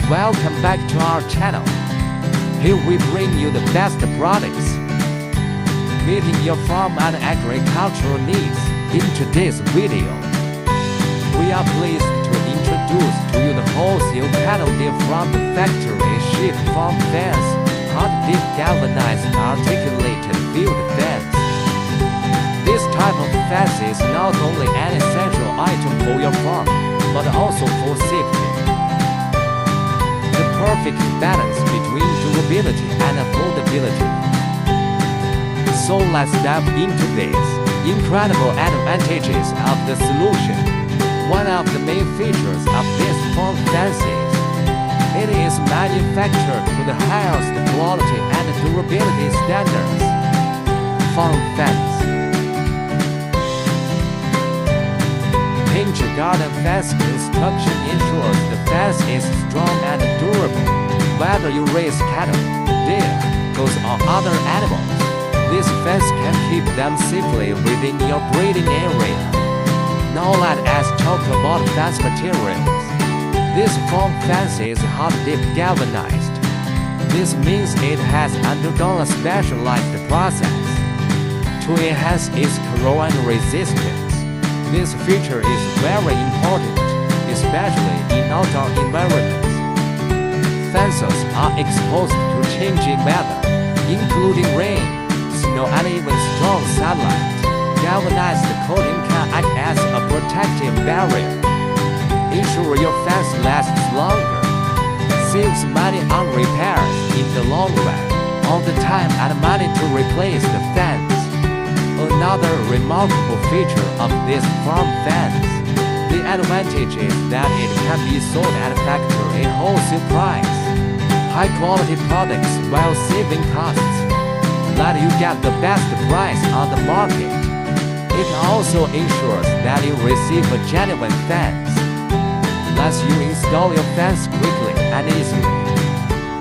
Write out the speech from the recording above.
Welcome back to our channel. Here we bring you the best products, meeting your farm and agricultural needs. In today's video, we are pleased to introduce to you the Wholesale panel deep from the factory shift farm fence, hot deep galvanized articulated field fence. This type of fence is not only an essential item for your farm, but also for safety. The perfect balance between durability and affordability. So let's dive into these incredible advantages of the solution. One of the main features of this farm fence is it is manufactured to the highest quality and durability standards. Farm fence. Pinch garden fence construction ensures the fence is strong and durable. Whether you raise cattle, deer, goats or other animals, this fence can keep them safely within your breeding area. Now let us talk about fence materials. This farm fence is hot dip galvanized. This means it has undergone a specialized process to enhance its corrosion resistance. This feature is very important, especially in outdoor environments. Fences are exposed to changing weather, including rain, snow and even strong sunlight. Galvanized coating can act as a protective barrier. Ensure your fence lasts longer, saves money on repairs in the long run, all the time and money to replace the fence. Another remarkable feature of this farm fence, the advantage is that it can be sold at factory wholesale price. High quality products while saving costs. Let you get the best price on the market. It also ensures that you receive a genuine fence. Lets you install your fence quickly and easily.